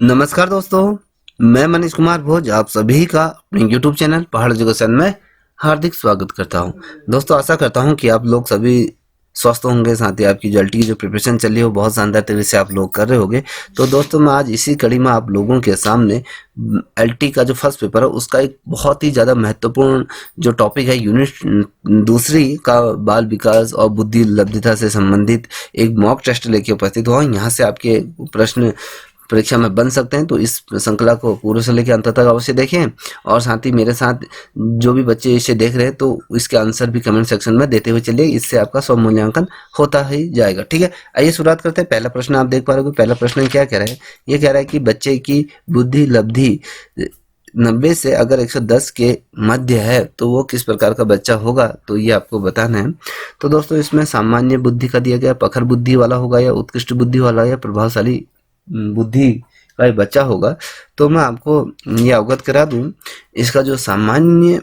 नमस्कार दोस्तों, मैं मनीष कुमार भोज आप सभी का अपने YouTube चैनल पहाड़ एजुकेशन में हार्दिक स्वागत करता हूं। दोस्तों आशा करता हूं कि आप लोग सभी स्वस्थ होंगे, साथ ही आपकी जो एलटी की जो प्रिपरेशन चल रही है वो बहुत शानदार तरीके से आप लोग कर रहे होंगे। तो दोस्तों मैं आज इसी कड़ी में आप लोगों के सामने एलटी का जो फर्स्ट पेपर है उसका एक बहुत ही ज़्यादा महत्वपूर्ण जो टॉपिक है यूनिट दूसरी का बाल विकास और बुद्धि लब्धता से संबंधित एक मॉक टेस्ट लेके उपस्थित हुआ। यहाँ से आपके प्रश्न परीक्षा में बन सकते हैं, तो इस श्रृंखला को पूरे से लेकर अंत तक अवश्य देखें। और साथ ही मेरे साथ जो भी बच्चे इसे देख रहे हैं तो इसके आंसर भी कमेंट सेक्शन में देते हुए चलिए, इससे आपका स्व मूल्यांकन होता ही जाएगा। ठीक है, आइए शुरुआत करते हैं। पहला प्रश्न आप देख पा रहे हो। पहला प्रश्न क्या कह रहा है, ये कह रहा है कि बच्चे की बुद्धि लब्धि 90 से अगर 110 के मध्य है तो वो किस प्रकार का बच्चा होगा, तो ये आपको बताना है। तो दोस्तों इसमें सामान्य बुद्धि का दिया गया, प्रखर बुद्धि वाला होगा, या उत्कृष्ट बुद्धि वाला, या प्रभावशाली बुद्धि का एक बच्चा होगा। तो मैं आपको ये अवगत करा दूं, इसका जो सामान्य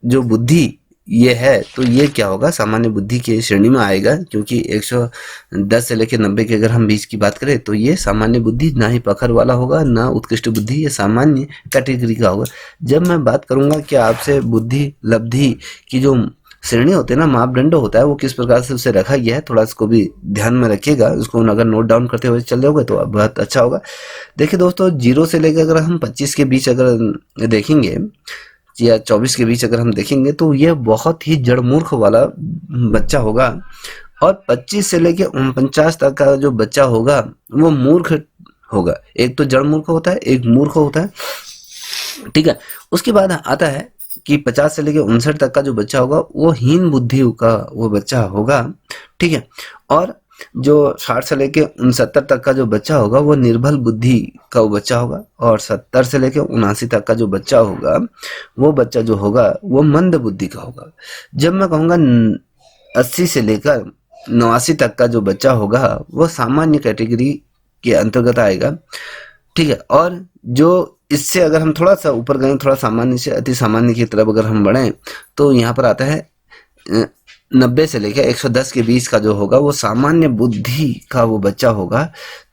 जो बुद्धि ये है तो ये क्या होगा, सामान्य बुद्धि की श्रेणी में आएगा, क्योंकि 110 से लेकर 90 के अगर हम बीच की बात करें तो ये सामान्य बुद्धि, ना ही प्रखर वाला होगा ना उत्कृष्ट बुद्धि, ये सामान्य कैटेगरी का होगा। जब मैं बात करूंगा कि आपसे बुद्धि लब्धि की जो श्रेणी होते हैं ना, मापदंड होता है, वो किस प्रकार से उसे रखा गया है, थोड़ा इसको भी ध्यान में रखिएगा। उसको अगर नोट डाउन करते हुए चल रहे तो बहुत अच्छा होगा। देखिए दोस्तों, 0 से लेकर अगर हम 25 के बीच अगर देखेंगे या 24 के बीच अगर हम देखेंगे तो ये बहुत ही जड़मूर्ख वाला बच्चा होगा। और 25 से लेकर 49 तक का जो बच्चा होगा वो मूर्ख होगा। एक तो जड़ मूर्ख होता है, एक मूर्ख होता है। ठीक है, उसके बाद आता है कि 50 से लेकर 59 तक का जो बच्चा होगा वो हीन बुद्धि का वो बच्चा होगा। ठीक है, और जो 60 से लेकर 69 तक का जो बच्चा होगा वो निर्बल बुद्धि का वो बच्चा होगा। और 70 से लेकर 79 तक का जो बच्चा होगा वो बच्चा जो होगा वो मंद बुद्धि का होगा। जब मैं कहूँगा 80 से लेकर 89 तक का जो बच्चा होगा वो सामान्य कैटेगरी के अंतर्गत आएगा। ठीक है, और जो इससे अगर हम थोड़ा सा ऊपर गए, थोड़ा सामान्य से अति सामान्य की तरफ अगर हम बढ़ें तो यहाँ पर आता है 90 से लेकर 110 के बीच का जो होगा वो सामान्य बुद्धि का वो बच्चा होगा।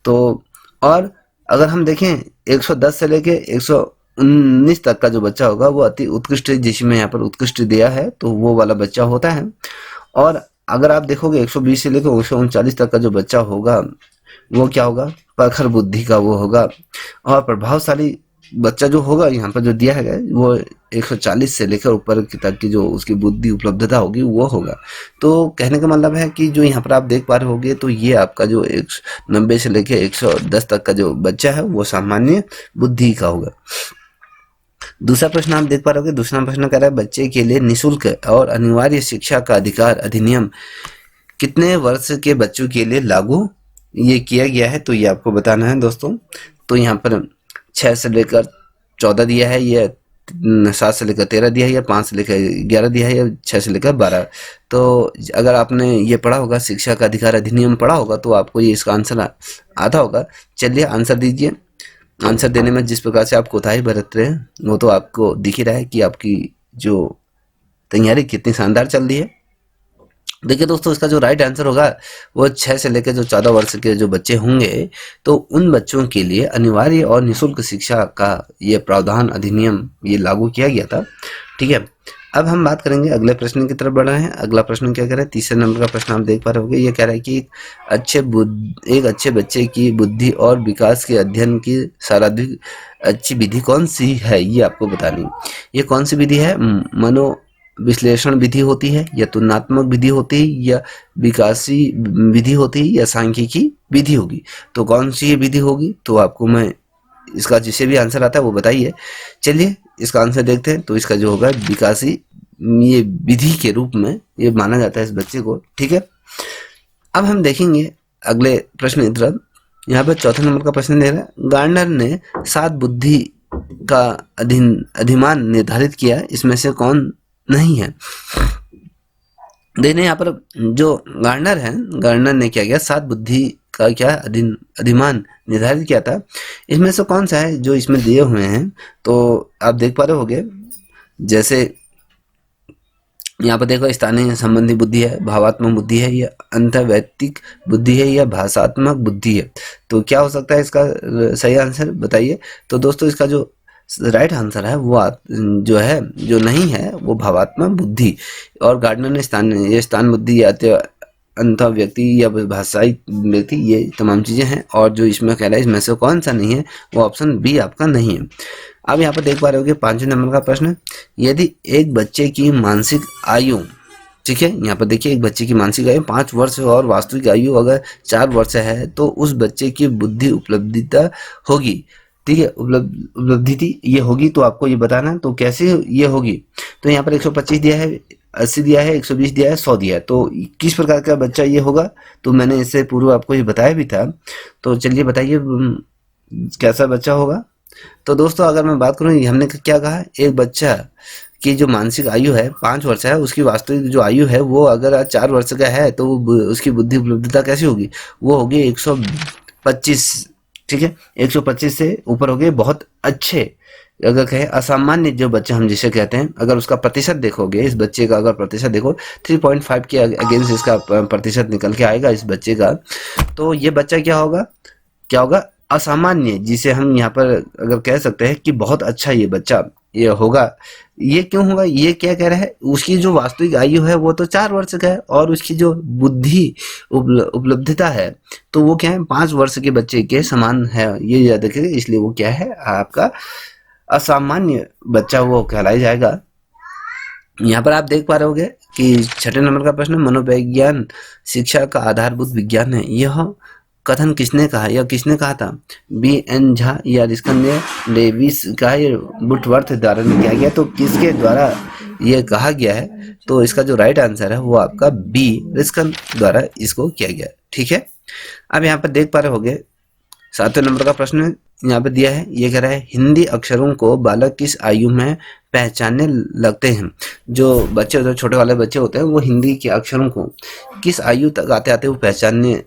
तो और अगर हम देखें 110 से लेकर 119 तक का जो बच्चा होगा वो अति उत्कृष्ट, जिसमें यहाँ पर उत्कृष्ट दिया है तो वो वाला बच्चा होता है। और अगर आप देखोगे 120 से लेकर 139 तक का जो बच्चा होगा वो क्या होगा, प्रखर बुद्धि का वो होगा। और प्रभावशाली बच्चा जो होगा यहाँ पर जो दिया है वो 140 से लेकर ऊपर तक की जो उसकी बुद्धि उपलब्धता होगी वो होगा। तो कहने का मतलब है कि जो यहाँ पर आप देख पा रहे होगे तो ये आपका जो 90 से लेकर 110 तक का जो बच्चा है वो सामान्य बुद्धि का होगा। दूसरा प्रश्न आप देख पा रहे होगे। दूसरा प्रश्न कह रहा है बच्चे के लिए निःशुल्क और अनिवार्य शिक्षा का अधिकार अधिनियम कितने वर्ष के बच्चों के लिए लागू ये किया गया है, तो ये आपको बताना है दोस्तों। तो यहाँ पर 6 से लेकर 14 दिया है, या 7 से लेकर 13 दिया है, या 5 से लेकर 11 दिया है, या 6 से लेकर 12। तो अगर आपने ये पढ़ा होगा, शिक्षा का अधिकार अधिनियम पढ़ा होगा, तो आपको ये इसका आंसर आता होगा। चलिए आंसर दीजिए। आंसर देने में जिस प्रकार से आप कोताही बरत रहे हैं वो तो आपको दिख ही रहा है कि आपकी जो तैयारी कितनी शानदार चल रही है। देखिए दोस्तों, इसका जो राइट आंसर होगा वो 6 से लेकर जो 14 वर्ष के जो बच्चे होंगे तो उन बच्चों के लिए अनिवार्य और निःशुल्क शिक्षा का ये प्रावधान अधिनियम ये लागू किया गया था। ठीक है, अब हम बात करेंगे अगले प्रश्न की तरफ बढ़ रहे हैं। अगला प्रश्न क्या कह रहा है, तीसरे नंबर का प्रश्न आप देख पा रहे होंगे। ये कह रहा है कि एक अच्छे बच्चे की बुद्धि और विकास के अध्ययन की सर्वाधिक अच्छी विधि कौन सी है, ये आपको बतानी। ये कौन सी विधि है, मनो विश्लेषण विधि होती है, या तुलनात्मक विधि होती है, या विकासी विधि होती है, या सांख्यिकी विधि होगी। तो कौन सी ये विधि होगी, तो आपको मैं इसका जिसे भी आंसर आता है वो बताइए। चलिए इसका आंसर देखते हैं। तो इसका जो होगा विकासी ये विधि के रूप में ये माना जाता है इस बच्चे को। ठीक है, अब हम देखेंगे अगले प्रश्न की तरफ। यहाँ पर चौथे नंबर का प्रश्न दे रहा है, गार्डनर ने 7 बुद्धि का अधिमान निर्धारित किया, इसमें से कौन नहीं है। देखने यहाँ पर जो गार्डनर है, गार्डनर ने क्या किया, 7 बुद्धि का क्या अधिमान निर्धारित किया था। इसमें से कौन सा है जो इसमें दिए हुए हैं, तो आप देख पा रहे होगे। जैसे यहाँ पर देखो स्थानीय संबंधी बुद्धि है, भावात्मक बुद्धि है, या अंतर्वैयक्तिक बुद्धि है, या भाषात्मक बुद्धि है। तो क्या हो सकता है इसका सही आंसर बताइए। तो दोस्तों इसका जो राइट आंसर है वो जो है, जो नहीं है, वो भावात्मक बुद्धि। और गार्डनर ने स्थान बुद्धि या अंत व्यक्ति या भाषाई व्यक्ति, ये तमाम चीजें हैं। और जो इसमें कह रहा है इसमें से कौन सा नहीं है, वो ऑप्शन बी आपका नहीं है। अब यहाँ पर देख पा रहे हो कि 5वें नंबर का प्रश्न, यदि एक बच्चे की मानसिक आयु, ठीक है, यहाँ पर देखिए एक बच्चे की मानसिक आयु 5 वर्ष और वास्तविक आयु अगर 4 वर्ष है, तो उस बच्चे की बुद्धि उपलब्धिता होगी, ठीक है, उपलब्धि ये होगी। तो आपको ये बताना, तो कैसे ये होगी। तो यहाँ पर 125 दिया है, 80 दिया है, 120 दिया है, 100 दिया है। तो किस प्रकार का बच्चा ये होगा, तो मैंने इससे पूर्व आपको ये बताया भी था। तो चलिए बताइए कैसा बच्चा होगा। तो दोस्तों अगर मैं बात करूँ, हमने क्या कहा, एक बच्चा की जो मानसिक आयु है 5 वर्ष है, उसकी वास्तविक जो आयु है वो अगर 4 वर्ष का है, तो उसकी बुद्धि उपलब्धता कैसी होगी, वो होगी 125, ठीक है, 125 से ऊपर हो गए बहुत अच्छे। अगर कहे असामान्य जो बच्चा हम जिसे कहते हैं, अगर उसका प्रतिशत देखोगे, इस बच्चे का अगर प्रतिशत देखो 3.5 के अगेंस्ट इसका प्रतिशत निकल के आएगा इस बच्चे का, तो ये बच्चा क्या होगा, क्या होगा, असामान्य, जिसे हम यहाँ पर अगर कह सकते हैं कि बहुत अच्छा ये बच्चा ये होगा। ये क्यों होगा, ये क्या कह रहा है, उसकी जो वास्तविक आयु है वो तो 4 वर्ष का है, और उसकी जो बुद्धि उपलब्धता है तो वो क्या है, 5 वर्ष के बच्चे के समान है, ये याद रखिए। इसलिए वो क्या है, आपका असामान्य बच्चा वो कहलाया जाएगा। यहाँ पर आप देख पा रहे होगे कि 6वें नंबर का प्रश्न, मनोविज्ञान शिक्षा का आधारभूत विज्ञान है, यह कथन किसने कहा, या किसने कहा था, B.N. झा या रिस्कन डेविस का, ये बुटवर्थ द्वारा किया गया। तो किसके द्वारा ये कहा गया है, तो इसका जो राइट आंसर है वो आपका बी, रिस्कन द्वारा इसको किया गया, ठीक है। अब यहाँ पर देख पा रहे होगे 7वें नंबर का प्रश्न यहाँ पे दिया है, ये कह रहा है हिंदी अक्षरों को बालक किस आयु में पहचानने लगते हैं। जो बच्चे होते हैं, छोटे वाले बच्चे होते हैं, वो हिंदी के अक्षरों को किस आयु तक आते आते वो पहचानने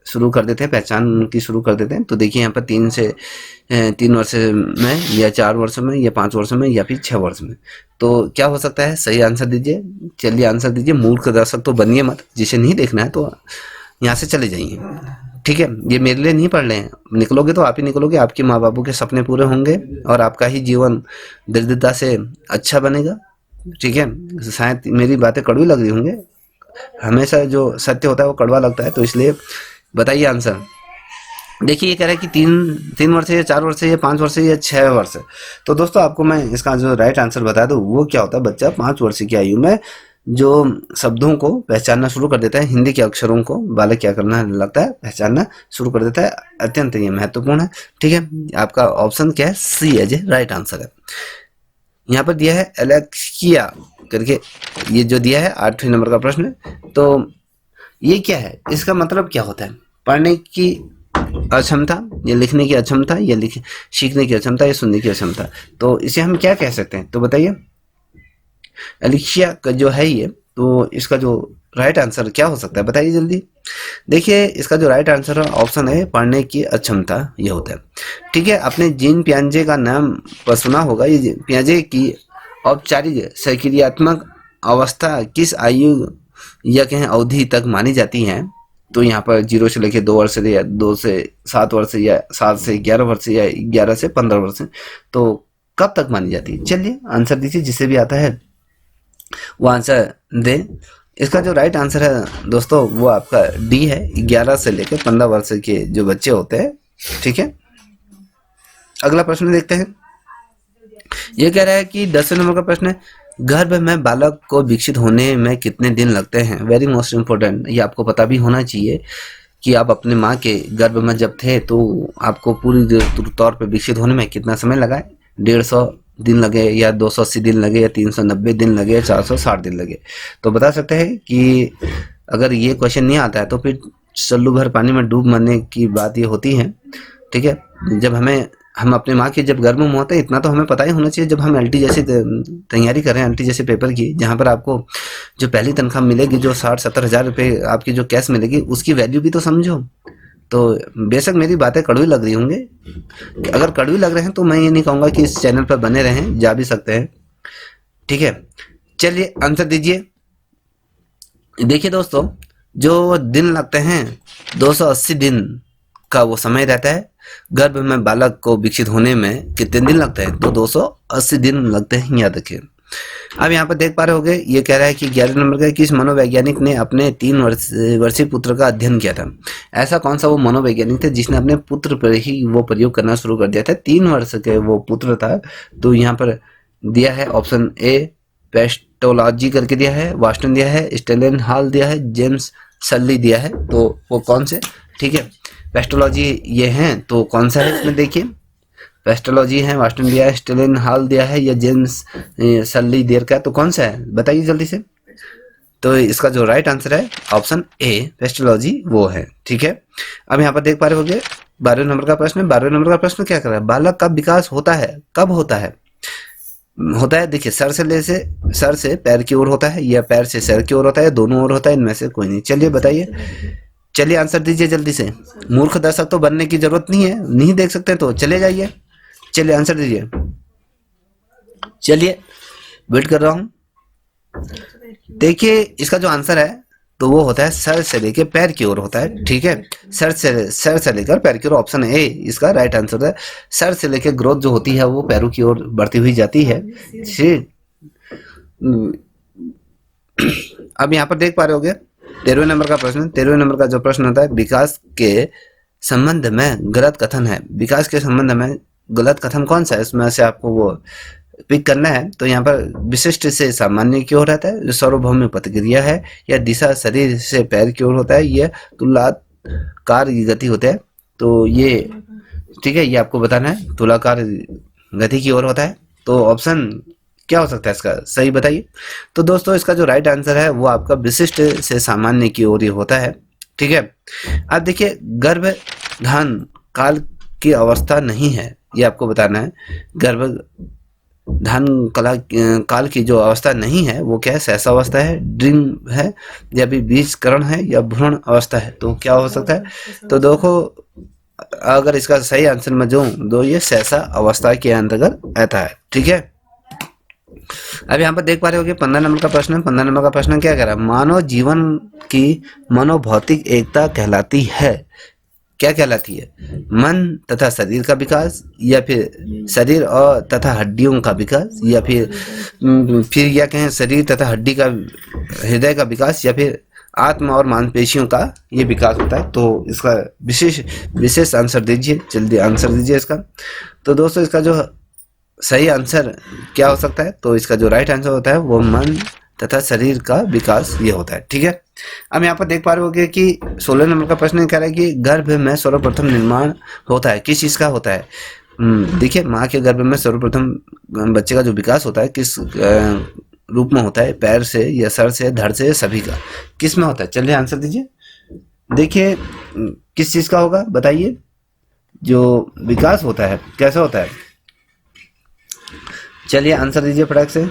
शुरू कर देते हैं, पहचान उनकी शुरू कर देते हैं। तो देखिए यहाँ पर 3 वर्ष में, या 4 वर्ष में, या 5 वर्ष में, या फिर 6 वर्ष में। तो क्या हो सकता है, सही आंसर दीजिए। चलिए आंसर दीजिए। मूर्ख दर्शक तो बनिए मत, जिसे नहीं देखना है तो यहाँ से चले जाइए, ठीक है। ये मेरे लिए नहीं पढ़ रहे हैं, निकलोगे तो आप ही निकलोगे, आपके माँ बापों के सपने पूरे होंगे और आपका ही जीवन दृढ़ता से अच्छा बनेगा, ठीक है। शायद मेरी बातें कड़वी लग रही होंगे, हमेशा जो सत्य होता है वो कड़वा लगता है, तो इसलिए बताइए आंसर। देखिए ये कह रहा है कि 3 वर्ष या 4 वर्ष या 5 वर्ष या 6 वर्ष। तो दोस्तों आपको मैं इसका जो राइट आंसर बता दूं, वो क्या होता है, बच्चा 5 वर्ष की आयु में जो शब्दों को पहचानना शुरू कर देता है, हिंदी के अक्षरों को बालक क्या करना लगता है, पहचानना शुरू कर देता है। अत्यंत ये महत्वपूर्ण है, ठीक है। आपका ऑप्शन क्या है, सी एज राइट आंसर है। यहाँ पर दिया है एलेक्सिया करके, ये जो दिया है 8वें नंबर का प्रश्न। तो ये क्या है, इसका मतलब क्या होता है, पढ़ने की अक्षमता, या लिखने की अक्षमता, या सीखने की अक्षमता, या सुनने की अक्षमता। तो इसे हम क्या कह सकते हैं, तो बताइए। एलेक्सिया का जो है ये, तो इसका जो राइट आंसर क्या हो सकता है, बताइए जल्दी। देखिए इसका जो राइट आंसर है ऑप्शन है, पढ़ने की अक्षमता, ये होता है, ठीक है। आपने जीन पियाजे का नाम पर सुना होगा। ये पियाजे की औपचारिक सक्रियात्मक अवस्था किस आयु या कहें अवधि तक मानी जाती है। तो यहाँ पर 0 से लेकर 2 वर्ष, या 2 से 7 वर्ष, या 7 से 11 वर्ष, या 11 से 15 वर्ष। तो कब तक मानी जाती है, चलिए आंसर दीजिए, जिसे भी आता है वो आंसर दे। इसका जो राइट आंसर है दोस्तों वो आपका डी है, 11 से लेकर 15 वर्ष के जो बच्चे होते हैं, ठीक है। अगला प्रश्न देखते हैं। ये कह रहा है कि 10वें नंबर का प्रश्न है, गर्भ में बालक को विकसित होने में कितने दिन लगते हैं। वेरी मोस्ट इम्पोर्टेंट, ये आपको पता भी होना चाहिए कि आप अपने माँ के गर्भ में जब थे तो आपको पूरी तौर पे विकसित होने में कितना समय लगा है। 150 दिन लगे, या 280 दिन लगे, या 390 दिन लगे, या 460 दिन लगे। तो बता सकते हैं कि अगर ये क्वेश्चन नहीं आता है तो फिर सल्लू भर पानी में डूब मरने की बात ये होती है, ठीक है। जब हम अपने माँ के जब गर्भ में होते हैं, इतना तो हमें पता ही होना चाहिए। जब हम एलटी जैसी तैयारी कर रहे हैं, एलटी जैसे पेपर की, जहाँ पर आपको जो पहली तनख्वाह मिलेगी, जो 60-70 हज़ार रुपये आपकी जो कैश मिलेगी, उसकी वैल्यू भी तो समझो। तो बेशक मेरी बातें कड़वी लग रही होंगे, अगर कड़वी लग रहे हैं तो मैं ये नहीं कहूँगा कि इस चैनल पर बने रहें, जा भी सकते हैं, ठीक है। चलिए आंसर दीजिए। देखिए दोस्तों, जो दिन लगते हैं 280 दिन का वो समय रहता है। गर्भ में बालक को विकसित होने में कितने दिन लगते हैं? तो 280 दिन लगते हैं, याद रखिए। अब यहाँ पर देख पा रहे होगे, ये कह रहा है कि 11 नंबर का, किस मनोवैज्ञानिक ने अपने 3 वर्षीय पुत्र का अध्ययन किया था? ऐसा कौन सा वो मनोवैज्ञानिक थे जिसने अपने पुत्र पर ही वो प्रयोग करना शुरू कर दिया था? 3 वर्ष के वो पुत्र था। तो यहाँ पर दिया है ऑप्शन ए पेस्टोलॉजी करके दिया है, वास्टन दिया है, स्टेलन हॉल दिया है, जेम्स सल्ली दिया है। तो वो कौन से? ठीक है, पेस्टोलॉजी ये हैं, तो कौन सा है इसमें? देखिए, पेस्टोलॉजी है, वास्टन दिया है, स्टेलिन हॉल दिया है, या जेम्स सल्ली देर का, तो कौन सा है बताइए जल्दी से। तो इसका जो राइट आंसर है ऑप्शन ए पेस्टोलॉजी वो है। ठीक है, अब यहाँ पर देख पा रहे होगे 12वें नंबर का प्रश्न है। 12वें नंबर का प्रश्न क्या कर रहा है? बालक का विकास होता है कब होता है? देखिए, सर से पैर की ओर होता है, या पैर से सर की ओर होता है, दोनों ओर होता है, इनमें से कोई नहीं। चलिए बताइए, चलिए आंसर दीजिए जल्दी से। मूर्ख दर्शक तो बनने की जरूरत नहीं है, नहीं देख सकते तो चले जाइए। चलिए आंसर दीजिए, चलिए वेट कर रहा हूं। देखिए, इसका जो आंसर है तो वो होता है सर से लेकर पैर की ओर होता है। ठीक है, सर से लेकर पैर की ओर, ऑप्शन ए इसका राइट आंसर है। सर से लेकर ग्रोथ जो होती है वो पैरों की ओर बढ़ती हुई जाती है। ठीक, अब यहाँ पर देख पा रहे होगे 13वें नंबर का प्रश्न। 13वें नंबर का जो प्रश्न होता है, विकास के संबंध में गलत कथन है। विकास के संबंध में गलत कथन कौन सा है? इसमें से आपको वो पिक करना है। तो यहाँ पर विशिष्ट से सामान्य की ओर रहता है, जो सार्वभौमिक प्रतिक्रिया है, या दिशा शरीर से पैर की ओर होता है, या तुलाकार गति होता है। तो ये ठीक है, ये आपको बताना है, तुलाकार गति की ओर होता है। तो ऑप्शन क्या हो सकता है इसका? सही बताइए। तो दोस्तों, इसका जो राइट आंसर है वो आपका विशिष्ट से सामान्य की ओर ही होता है। ठीक है, अब देखिए, गर्भधान काल की अवस्था नहीं है, ये आपको बताना है। गर्भधान काल की जो अवस्था नहीं है वो क्या है? सहसा अवस्था है, ड्रीम है, या भी बीजकरण है, या भ्रूण अवस्था है। तो क्या हो सकता है? तो देखो, अगर इसका सही आंसर में जो दो, ये सहसा अवस्था के अंतर्गत आता है। ठीक है, अब यहाँ पर देख पा रहे होगे 15 नंबर का प्रश्न है। 15 नंबर का प्रश्न क्या कह रहा है? मानव जीवन की मनोभौतिक एकता कहलाती है। क्या कहलाती है? मन तथा शरीर का विकास, या फिर शरीर और तथा हड्डियों का विकास, या फिर या कहें शरीर तथा हड्डी का, हृदय का विकास, या फिर आत्मा और मांसपेशियों का ये विकास होता है। तो इसका विशेष आंसर दीजिए, जल्दी आंसर दीजिए इसका। तो दोस्तों, इसका जो सही आंसर क्या हो सकता है? तो इसका जो राइट आंसर होता है वो मन तथा शरीर का विकास ये होता है। ठीक है, अब यहाँ पर देख पा रहे होगे कि 16 नंबर का प्रश्न कह रहा है कि गर्भ में सर्वप्रथम निर्माण होता है, किस चीज का होता है? देखिए, माँ के गर्भ में सर्वप्रथम बच्चे का जो विकास होता है किस रूप में होता है? पैर से, या सर से, धड़ से, सभी का, किस में होता है? चलिए आंसर दीजिए। देखिए, किस चीज का होगा बताइए? जो विकास होता है कैसे होता है? चलिए आंसर दीजिए फटाक से।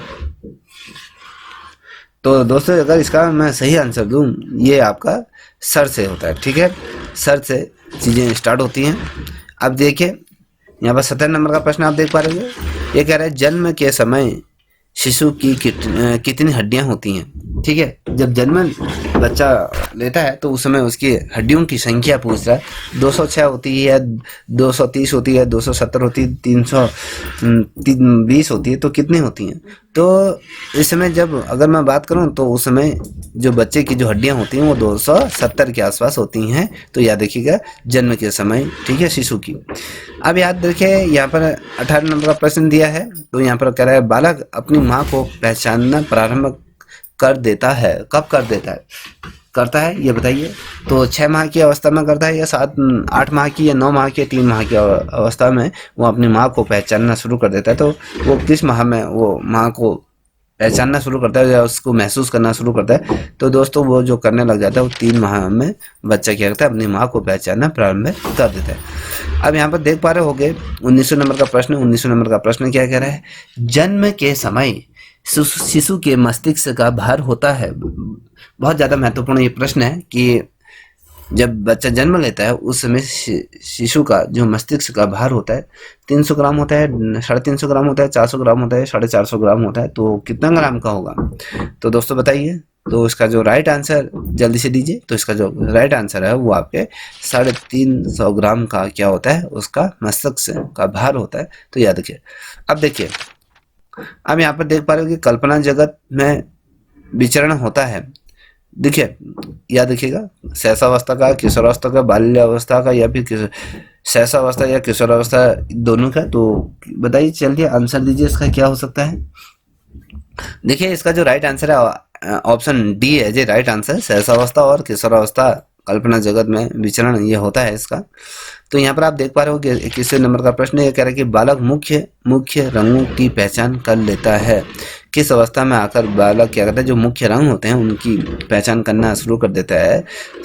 तो दोस्तों, अगर इसका मैं सही आंसर दूं, ये आपका सर से होता है। ठीक है, सर से चीजें स्टार्ट होती हैं। अब देखिए, यहाँ पर 17 नंबर का प्रश्न आप देख पा रहे हैं। ये कह रहा है जन्म के समय शिशु की कितनी हड्डियां होती हैं? ठीक है, जब जन्म बच्चा लेता है तो उस समय उसकी हड्डियों की संख्या पूछ रहा है। 206 होती है, 230 होती है, 270 होती है, 320 होती है, तो कितनी होती हैं? तो इस समय जब अगर मैं बात करूं तो उस समय जो बच्चे की जो हड्डियां होती हैं वो 270 के आसपास होती हैं। तो याद रखिएगा, जन्म के समय। ठीक है, शिशु की। अब याद रखिए, यहाँ पर 18 नंबर का प्रश्न दिया है। तो यहाँ पर कह रहा है बालक अपनी माँ को पहचानना प्रारंभ कर देता है। कब कर देता है, करता है, ये बताइए। तो 6 माह की अवस्था में करता है, या 8 माह की, या 9 माह की, 3 माह की अवस्था में वो अपनी माँ को पहचानना शुरू कर देता है। तो वो किस माह में वो माँ को पहचानना शुरू करता है या उसको महसूस करना शुरू करता है? तो दोस्तों, वो जो करने लग जाता है वो 3 माह में बच्चा क्या करता है? अपनी माँ को पहचानना प्रारंभ कर देता है। अब यहाँ पर देख पा रहे होगे 19 नंबर का प्रश्न। 19 नंबर का प्रश्न क्या कह रहा है? जन्म के समय शिशु के मस्तिष्क का भार होता है। बहुत ज्यादा महत्वपूर्ण ये प्रश्न है कि जब बच्चा जन्म लेता है उस समय शिशु का जो मस्तिष्क का भार होता है 300 ग्राम होता है, 350 ग्राम होता है, 400 ग्राम होता है, 450 ग्राम होता है। तो कितना ग्राम का होगा? तो दोस्तों बताइए, तो इसका जो राइट आंसर जल्दी से दीजिए। तो इसका जो राइट आंसर है वो आपके 350 ग्राम का क्या होता है, उसका मस्तिष्क का भार होता है। तो याद रखिए। अब देखिए, अब यहाँ पर देख पा रहे हो कि कल्पना जगत में विचरण होता है। देखिए, याद रखिएगा, शैशवावस्था का, किशोरावस्था का, बाल्यावस्था का, या फिर शैशवावस्था या किशोरावस्था दोनों का। तो बताइए, चलिए आंसर दीजिए, इसका क्या हो सकता है। देखिए, इसका जो राइट आंसर है ऑप्शन डी है जी राइट आंसर। शैशवावस्था और किशोरावस्था कल्पना जगत में विचरण ये होता है इसका। तो यहाँ पर आप देख पा रहे हो कि 21वें नंबर का प्रश्न ये कह रहा है कि बालक मुख्य रंगों की पहचान कर लेता है। किस अवस्था में आकर बालक क्या करता है, जो मुख्य रंग होते हैं उनकी पहचान करना शुरू कर देता है।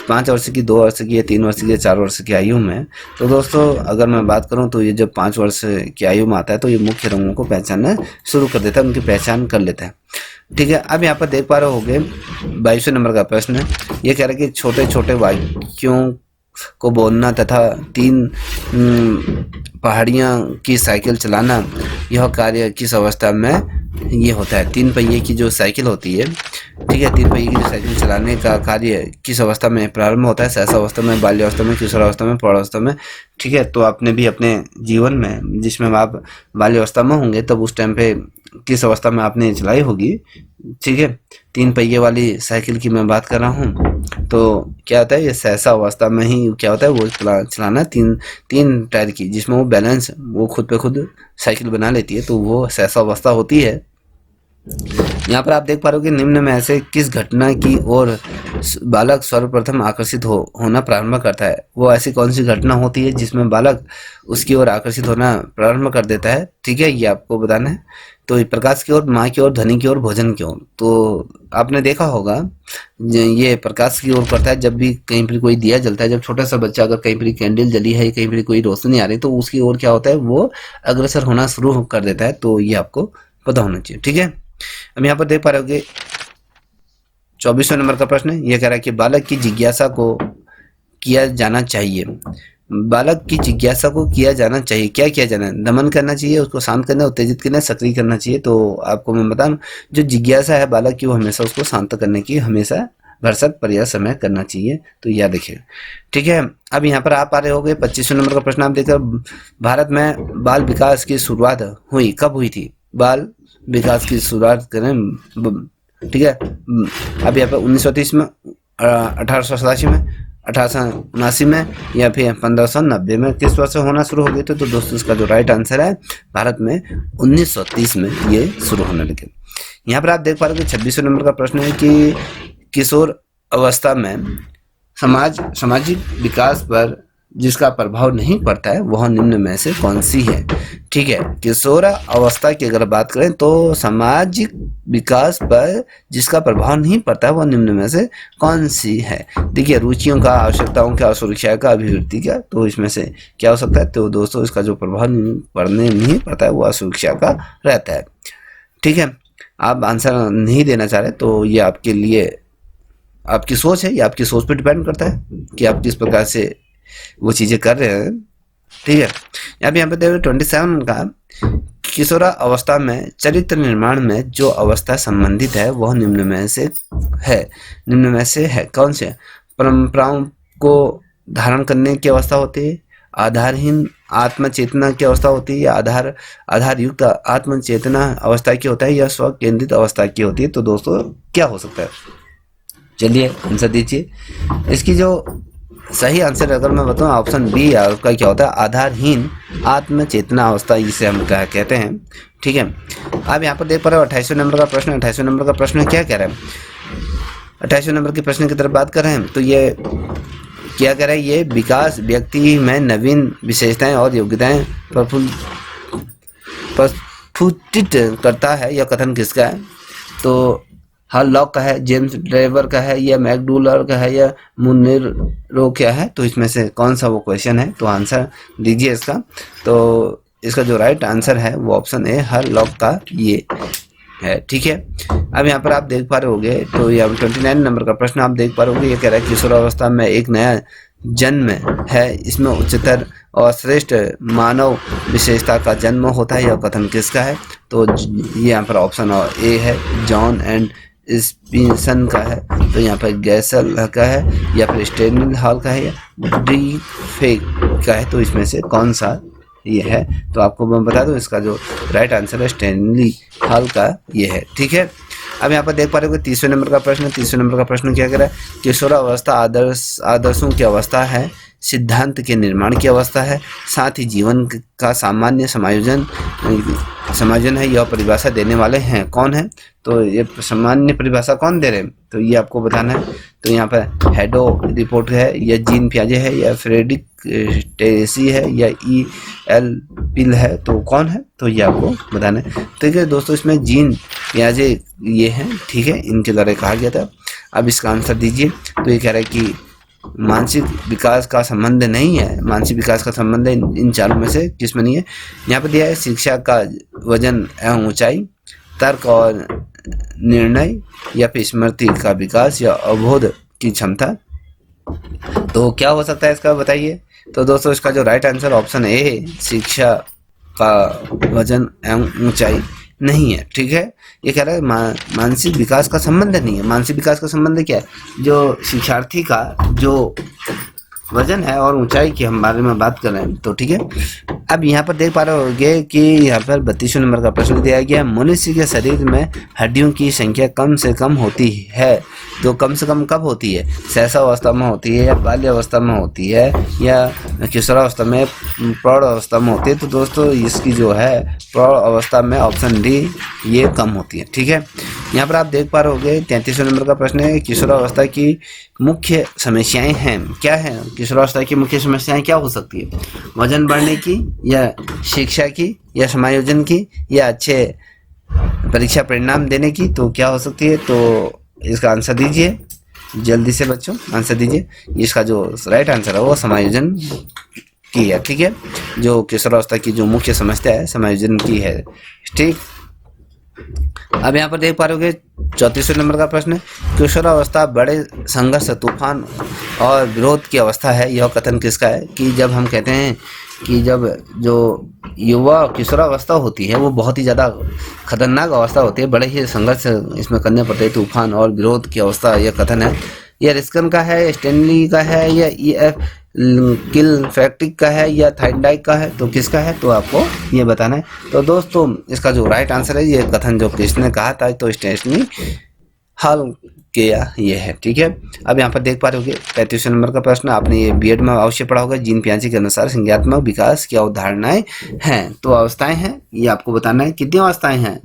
5 वर्ष की, 2 वर्ष की, 3 वर्ष की, 4 वर्ष की आयु में। तो दोस्तों, अगर मैं बात करूं तो ये जब 5 वर्ष की आयु में आता है तो ये मुख्य रंगों को पहचानना शुरू कर देता है, उनकी पहचान कर लेता है। ठीक है, अब यहाँ पर देख पा रहे होगे 22वें नंबर का प्रश्न है। ये कह रहा है कि छोटे छोटे वाक्यों को बोलना तथा 3 पहाड़ियाँ की साइकिल चलाना, यह कार्य किस अवस्था में ये होता है। 3 पहिए की जो साइकिल होती है, ठीक है, 3 पहिए की जो साइकिल चलाने का कार्य किस अवस्था में प्रारंभ होता है। शैशवावस्था में, बाल्यावस्था में, किशोरावस्था में, प्रौढ़ावस्था में। ठीक है, तो आपने भी अपने जीवन में, जिसमें आप बाल्यावस्था में होंगे, तब उस टाइम पे किस अवस्था में आपने चलाई होगी। ठीक है, 3 पहिए वाली साइकिल की मैं बात कर रहा हूँ। तो क्या होता है, ये शैशवावस्था में ही क्या होता है, वो चलाना 3 टायर की, जिसमें वो बैलेंस वो खुद पे खुद साइकिल बना लेती है, तो वो शैशवावस्था होती है। यहाँ पर आप देख पा रहे हो कि निम्न में ऐसे किस घटना की ओर बालक सर्वप्रथम आकर्षित होना प्रारंभ करता है। वो ऐसी कौन सी घटना होती है जिसमें बालक उसकी ओर आकर्षित होना प्रारंभ कर देता है। ठीक है, ये आपको बताना है। तो प्रकाश की ओर, माँ की ओर, ध्वनि की ओर, भोजन की ओर। तो आपने देखा होगा ये प्रकाश की ओर करता है जब भी कहीं पर कोई दिया जलता है। जब छोटा सा बच्चा अगर कहीं पर कैंडल जली है, कहीं पर कोई रोशनी आ रही है, तो उसकी ओर क्या होता है, वो अग्रसर होना शुरू कर देता है। तो ये आपको पता होना चाहिए। ठीक है, अब यहाँ पर देख पा रहे होगे 24वें नंबर का प्रश्न है। यह कह रहा है कि बालक की जिज्ञासा को किया जाना चाहिए। बालक की जिज्ञासा को किया जाना चाहिए, क्या किया जाना है, दमन करना चाहिए, उसको शांत करना, उत्तेजित करना, सक्रिय करना चाहिए। तो आपको मैं बता दूं, जो जिज्ञासा है बालक की, वो हमेशा उसको शांत करने की हमेशा भरसक प्रयास समय करना चाहिए। तो यह देखिए। ठीक है, अब यहाँ पर आप आ रहे होगे 25वें नंबर का प्रश्न। आप देखकर, भारत में बाल विकास की शुरुआत हुई, कब हुई थी। बाल विकास की शुरुआत करें, ठीक है, अब यहाँ पर 1930 में, 1887 में, 1879 में, या फिर 1590 में, किस वर्ष से होना शुरू हो गई। तो दोस्तों, इसका जो राइट आंसर है, भारत में 1930 में ये शुरू होने लगे। यहाँ पर आप देख पा रहे हो कि 26वें नंबर का प्रश्न है कि किशोर अवस्था में सामाजिक विकास पर जिसका प्रभाव नहीं पड़ता है, वह निम्न में से कौन सी है। ठीक है, किशोर अवस्था की अगर बात करें तो सामाजिक विकास पर जिसका प्रभाव नहीं पड़ता है, वह निम्न में से कौन सी है। देखिए, रुचियों का, आवश्यकताओं का, सुरक्षा का, अभिवृद्धि का। तो इसमें से क्या हो सकता है। तो दोस्तों, इसका जो प्रभाव पड़ने नहीं पड़ता है, वह सुरक्षा का रहता है। ठीक है, आप आंसर नहीं देना चाह रहे तो ये आपके लिए आपकी सोच है, ये आपकी सोच पर डिपेंड करता है कि आप किस प्रकार से वो चीजें कर रहे हैं। ठीक है, यहाँ पे देखो 27 का, किशोरा अवस्था में चरित्र निर्माण में जो अवस्था संबंधित है, वह निम्न में से है कौन से। परंपराओं को धारण करने की अवस्था होती है, आधारहीन आत्मचेतना की अवस्था होती है, या आधार युक्त आत्मचेतना अवस्था की होता है, या स्व केंद्रित अवस्था की होती है। तो दोस्तों, क्या हो सकता है, चलिए आंसर दीजिए। इसकी जो सही आंसर अगर मैं बताऊं, ऑप्शन बी आपका क्या होता है, आधारहीन आत्मचेतना अवस्था, इसे हम क्या कहते हैं। ठीक है, अब यहाँ पर देख पा रहे हो 28वें नंबर का प्रश्न। 28वें नंबर का प्रश्न क्या कह रहा है, 28वें नंबर के प्रश्न की तरफ बात कर रहे हैं। तो ये क्या कह रहा है, ये विकास व्यक्ति में नवीन विशेषताएं और योग्यताएं प्रस्फुटित करता है। यह कथन किसका है। तो हल लॉक का है, जेम्स ड्राइवर का है, या मैकडूलर का है, या मुनिरो क्या है। तो इसमें से कौन सा वो क्वेश्चन है, तो आंसर दीजिए इसका। तो इसका जो राइट आंसर है वो ऑप्शन ए, हल लॉक का ये है। ठीक है, अब यहाँ पर आप देख पा रहे होगे, तो यहाँ 29 नंबर का प्रश्न आप देख पा रहे होगे। ये कह रहा है किशोरावस्था में एक नया जन्म है, इसमें उच्चतर और श्रेष्ठ मानव विशेषता का जन्म होता है। यह कथन किसका है। तो ये यहाँ पर ऑप्शन ए है, जॉन एंड स्पिसन का है, तो यहाँ पर गैसल का है, या फिर स्टेनिल हॉल का है, या डी फेक का है, तो इसमें से कौन सा ये है? तो आपको मैं बता दूं इसका जो राइट आंसर है स्टेनली हॉल का ये है। ठीक है, अब यहाँ पर देख पा रहे हो 30वें नंबर का प्रश्न। 30वें नंबर का प्रश्न क्या कह रहा है? किशोरावस्था आदर्शों की अवस्था है, सिद्धांत के निर्माण की अवस्था है, साथ ही जीवन का सामान्य समायोजन है, यह परिभाषा देने वाले हैं कौन है? तो ये सामान्य परिभाषा कौन दे रहे हैं? तो ये आपको बताना है। तो यहाँ पर हेडो रिपोर्ट है, या जीन पियाजे है, या फ्रेडरिक टेसी है, या ई एल पिल है, तो कौन है? तो ये आपको बताना है। ठीक है दोस्तों, इसमें जीन पियाजे ये हैं, ठीक है, इनके द्वारा कहा गया था। अब इसका आंसर दीजिए। तो ये कह रहा है कि मानसिक विकास का संबंध नहीं है, मानसिक विकास का संबंध इन चारों में से किसमें नहीं है? यहाँ पर दिया है शिक्षा का वजन एवं ऊंचाई, तर्क और निर्णय, या फिर स्मृति का विकास, या अवबोध की क्षमता। तो क्या हो सकता है इसका, बताइए। तो दोस्तों इसका जो राइट आंसर ऑप्शन ए है, शिक्षा का वजन एवं ऊंचाई नहीं है। ठीक है, ये कह रहा है मानसिक विकास का संबंध नहीं है। मानसिक विकास का संबंध क्या है? जो शिक्षार्थी का जो वजन है और ऊंचाई की हम बारे में बात कर रहे हैं। तो ठीक है, अब यहाँ पर देख पा रहे होंगे कि यहाँ पर 32वें नंबर का प्रश्न दिया गया, मनुष्य के शरीर में हड्डियों की संख्या कम से कम होती है। जो कम से कम कब होती है? शैशवावस्था में होती है, या बाल्यावस्था में होती है, या किशोरावस्था में, प्रौढ़ अवस्था में होती है? तो दोस्तों इसकी जो है प्रौढ़ अवस्था में, ऑप्शन डी ये कम होती है। ठीक है, यहाँ पर आप देख पा रहे होंगे 33वें नंबर का प्रश्न है, किशोरावस्था की मुख्य समस्याएं हैं। क्या है किशोरावस्था की मुख्य समस्याएं? क्या हो सकती है? वजन बढ़ने की, या शिक्षा की, या समायोजन की, या अच्छे परीक्षा परिणाम देने की? तो क्या हो सकती है? तो इसका आंसर दीजिए जल्दी से बच्चों, आंसर दीजिए। इसका जो राइट आंसर है वो समायोजन की है। ठीक है, जो किशोरावस्था की जो मुख्य समस्या है समायोजन की है। ठीक, अब यहाँ पर देख पा रहे हो 34वें नंबर का प्रश्न है, किशोरावस्था बड़े संघर्ष, तूफान और विरोध की अवस्था है। यह कथन किसका है? कि जब हम कहते हैं कि जब जो युवा किशोरावस्था होती है वो बहुत ही ज़्यादा खतरनाक अवस्था होती है, बड़े ही संघर्ष इसमें करने पड़ते हैं, तूफान और विरोध की अवस्था यह कथन है। यह रिस्कन का है, स्टेनली का है, या ई एफ किलपैट्रिक का है, या थाइडाइक का है? तो किसका है? तो आपको ये बताना है। तो दोस्तों इसका जो राइट आंसर है, ये कथन जो किसने कहा था, तो स्टेनली हॉल किया ये है। ठीक है, अब यहाँ पर देख पा रहे होगे 35वें नंबर का प्रश्न, आपने ये बीएड में अवश्य पढ़ा होगा। जीन पियाजे के अनुसार संज्ञानात्मक विकास की अवधारणाएं हैं। तो अवस्थाएं हैं, ये आपको बताना है कितनी अवस्थाएं हैं।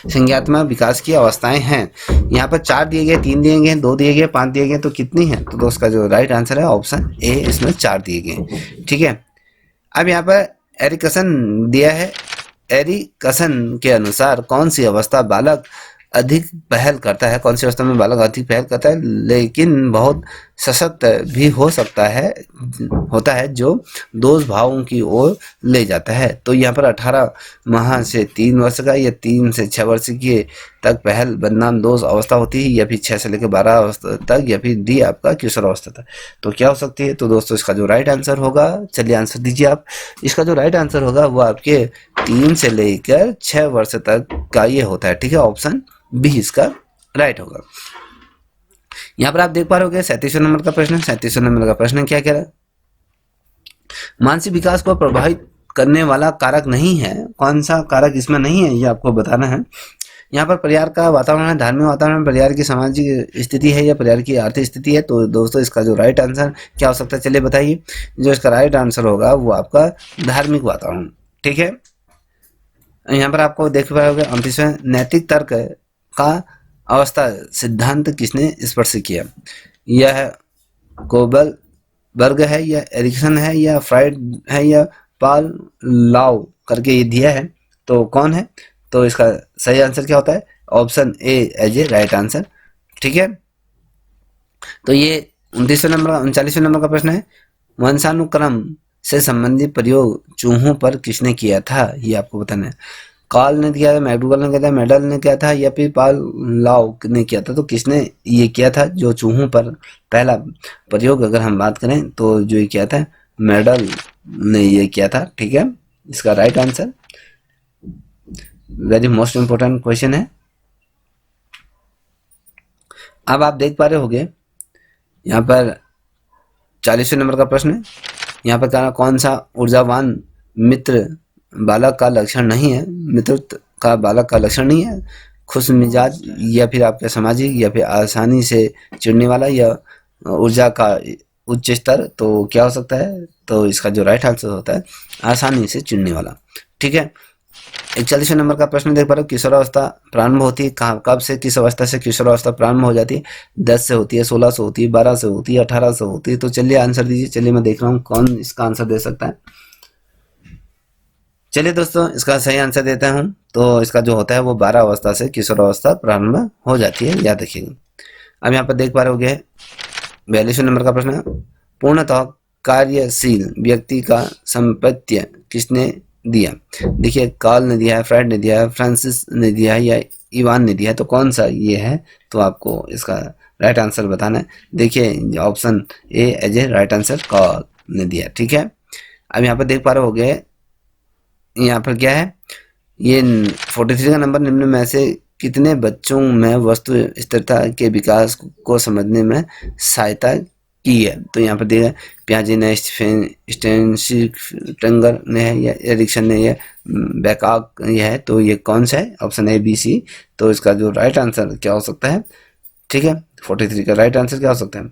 संज्ञानात्मक विकास की अवस्थाएं हैं। यहाँ पर 4 दिए गए, 3 दिए गए, 2 दिए गए, 5 दिए गए, तो कितनी है? तो दोस्त का जो राइट आंसर है ऑप्शन ए, इसमें 4 दिए गए। ठीक है, अब यहाँ पर एरिकसन दिया है। एरिकसन के अनुसार कौन सी अवस्था बालक अधिक पहल करता है? कौन सी अवस्था में बालक अधिक पहल करता है, लेकिन बहुत सशक्त भी हो सकता है, होता है, जो दोष भावों की ओर ले जाता है? तो यहाँ पर 18 माह से 3 वर्ष का, या 3 से 6 वर्ष की तक पहल बदनाम दोष अवस्था होती है, या फिर 6 से लेकर 12 अवस्था तक, या फिर डी आपका किशोर अवस्था तक? तो क्या हो सकती है? तो दोस्तों इसका जो राइट आंसर होगा, चलिए आंसर दीजिए आप। इसका जो राइट आंसर होगा वो आपके 3 से लेकर 6 वर्ष तक का ये होता है। ठीक है, ऑप्शन बी इसका राइट होगा। यहाँ पर आप देख पा रहे हो 37वें नंबर का प्रश्न। 37वें नंबर का प्रश्न क्या कह रहा है? मानसिक विकास को प्रभावित करने वाला कारक नहीं है। कौन सा कारक इसमें नहीं है, ये आपको बताना है। यहाँ पर परिवार का वातावरण है, धार्मिक वातावरण, परिवार की सामाजिक स्थिति है, या परिवार की आर्थिक स्थिति है? तो दोस्तों इसका जो राइट आंसर क्या हो सकता है, चलिए बताइए। जो इसका राइट आंसर होगा वो आपका धार्मिक वातावरण। ठीक है, यहाँ पर आपको देख पाओगे 29वें, नैतिक तर्क का अवस्था सिद्धांत किसने स्पर्श किया? यह कोबल वर्ग है, या एरिक्सन है, या फ्राइड है, या पाल लाउ करके ये दिया है? तो कौन है? तो इसका सही आंसर क्या होता है? Option A as a right answer. ठीक है, तो ये 39वें नंबर का प्रश्न है, वंशानुक्रम से संबंधित प्रयोग चूहों पर किसने किया था? ये आपको बताना है। कॉल ने किया था, मैकडूगल ने किया था, मेडल ने किया था, या फिर पाल लाउ ने किया था? तो किसने ये किया था जो चूहों पर पहला प्रयोग अगर हम बात करें तो जो ये किया था मेडल ने ये किया था। ठीक है, इसका right answer very most important question है। अब आप देख पा रहे होंगे यहाँ पर 40वें नंबर का प्रश्न है। यहाँ पर कहना कौन सा ऊर्जावान मित्र बालक का लक्षण नहीं है। मित्र का बालक का लक्षण नहीं है। खुश मिजाज या फिर आपका सामाजिक या फिर आसानी से चिढ़ने वाला या ऊर्जा का उच्च स्तर, तो क्या हो सकता है? तो इसका जो राइट आंसर होता है आसानी से चिढ़ने वाला। ठीक है। 41वें नंबर का प्रश्न देख पा रहे हो, किशोरावस्था प्रारंभ होती है कब से? किस अवस्था से किशोरावस्था प्रारंभ हो जाती है? 10 से होती है, 16 से होती है, 12 से होती है, 18 से होती है। तो चलिए आंसर दीजिए। चलिए मैं देख रहा हूँ कौन इसका आंसर दे सकता है। चलिए दोस्तों इसका सही आंसर देता हूँ। तो इसका जो होता है वो 12 अवस्था से किशोरावस्था प्रारंभ हो जाती है, याद रखिएगा। अब यहाँ पर देख पा रहे होंगे 42वें नंबर का प्रश्न है, पूर्णतः कार्यशील व्यक्ति का संपत्ति किसने दिया? देखिए, कार्ल ने दिया है, फ्रेड ने दिया है, फ्रांसिस ने दिया है या इवान ने दिया है। तो कौन सा ये है? तो आपको इसका राइट आंसर बताना है। देखिए option A as a right answer Karl ने दिया। ठीक है। अब यहाँ पर देख पा रहे होंगे यहाँ पर क्या है, ये 43 का नंबर, निम्न में से कितने बच्चों में वस्तु स्थिरता के विकास को समझने में सहायता की है? तो यहाँ पर देखा पियाजे ने, स्टेनशिफ्टेंगर ने है या एरिक्सन ने या बैकाक ये है। तो ये कौन सा है? Option A B C. तो इसका जो राइट आंसर क्या हो सकता है? ठीक है, 43 का राइट आंसर क्या हो सकता है?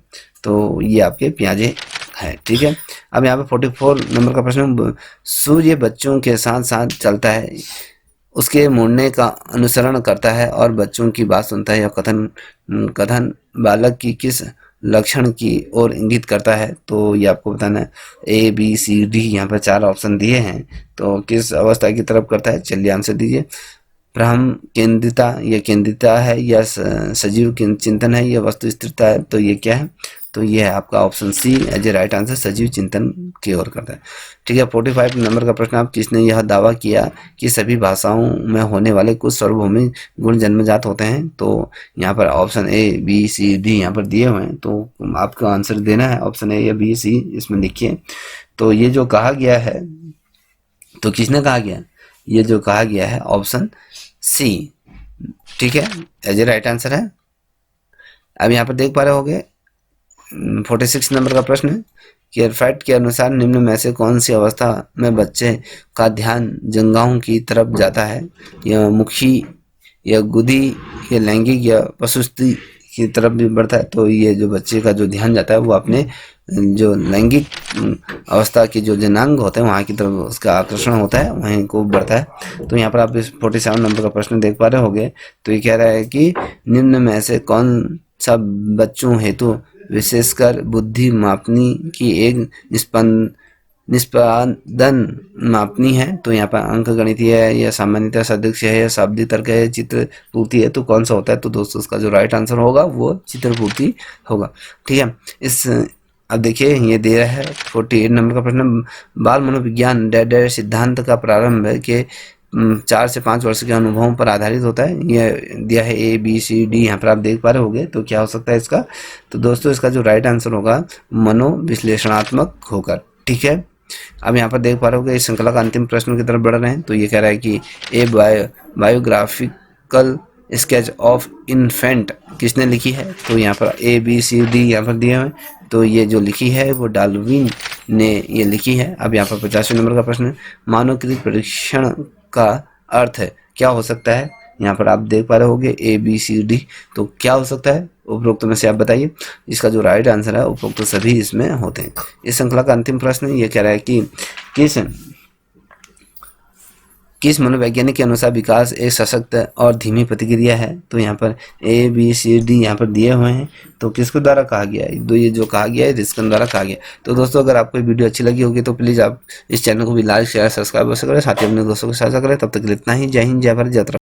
तो ये आपके पियाजे है। ठीक है। अब यहाँ पे 44 नंबर का प्रश्न, सूर्य बच्चों के साथ साथ चलता है, उसके मुड़ने का अनुसरण करता है और बच्चों की बात सुनता है। यह कथन बालक की किस लक्षण की ओर इंगित करता है? तो ये आपको बताना है। ए बी सी डी, यहाँ पर 4 ऑप्शन दिए हैं। तो किस अवस्था की तरफ करता है? चलिए आंसर दीजिए। ब्रह्म केंद्रिता, ये केंद्रिता है या सजीव चिंतन है या वस्तु स्थिरता है? तो ये क्या है? तो ये है आपका option C as a right answer, सजीव चिंतन की ओर करता है। ठीक है। 45 नंबर का प्रश्न, आप किसने यह दावा किया कि सभी भाषाओं में होने वाले कुछ सार्वभौमिक गुण जन्मजात होते हैं? तो यहाँ पर option A B C D यहाँ पर दिए हुए हैं। तो आपको आंसर देना है ऑप्शन ए या बी सी, इसमें लिखिए। तो ये जो कहा गया है, तो किसने कहा गया? ये जो कहा गया है ऑप्शन सी, ठीक है, एज ए राइट आंसर है। अब यहाँ पर देख पा रहे होंगे 46 नंबर का प्रश्न है कि फैक्ट के अनुसार निम्न में से कौन सी अवस्था में बच्चे का ध्यान जंघाओं की तरफ जाता है? या मुखी या गुदी या लैंगिक या प्रसूति की तरफ भी बढ़ता है? तो ये जो बच्चे का जो ध्यान जाता है वो अपने जो लैंगिक अवस्था के जो जनांग होते हैं वहाँ की तरफ उसका आकर्षण होता है, वहीं को बढ़ता है। तो यहाँ पर आप इस 47 नंबर का प्रश्न देख पा रहे होंगे। तो ये कह रहा है कि निम्न में से कौन सा बच्चों हेतु विशेषकर बुद्धि मापनी की एक निष्पादन मापनी है? तो यहाँ पर अंक गणितीय है या सामान्यतः सदृश है या शाब्दिक तर्क है, चित्र पूर्ति है? तो कौन सा होता है? तो दोस्तों उसका जो राइट आंसर होगा वो चित्र पूर्ति होगा। ठीक है। इस अब देखिए ये दे रहा है 48 नंबर का प्रश्न, बाल मनोविज्ञान डैडर सिद्धांत का प्रारंभ के 4 से 5 वर्ष के अनुभवों पर आधारित होता है। यह दिया है ए बी सी डी, यहाँ पर आप देख पा रहे होंगे। तो क्या हो सकता है इसका? तो दोस्तों इसका जो राइट आंसर होगा मनोविश्लेषणात्मक होकर। ठीक है। अब यहाँ पर देख पा रहे होंगे इस श्रृंखला का अंतिम प्रश्न की तरफ बढ़ रहे हैं। तो ये कह रहा है कि ए बायोग्राफिकल स्केच ऑफ इन्फेंट किसने लिखी है? तो यहाँ पर ए बी सी डी यहाँ पर दिए हुए। तो ये जो लिखी है वो डाल्विन ने ये लिखी है। अब यहाँ पर 50वें नंबर का प्रश्न है, मानवकृत परीक्षण का अर्थ है क्या हो सकता है? यहाँ पर आप देख पा रहे होंगे ए बी सी डी। तो क्या हो सकता है उपरोक्त में से? आप बताइए। इसका जो राइट आंसर है उपरोक्त सभी इसमें होते हैं। इस श्रृंखला का अंतिम प्रश्न ये कह रहा है कि किस मनोवैज्ञानिक के अनुसार विकास एक सशक्त और धीमी प्रतिक्रिया है? तो यहाँ पर ए बी सी डी यहाँ पर दिए हुए हैं। तो किसके द्वारा कहा गया है? ये जो कहा गया है रिस्कन द्वारा कहा गया। तो दोस्तों अगर आपको वीडियो अच्छी लगी होगी तो प्लीज़ आप इस चैनल को भी लाइक शेयर सब्सक्राइब करें, साथ ही अपने दोस्तों को साझा करें। तब तक इतना ही। जय हिंद, जय भारत, जय उत्तराखंड।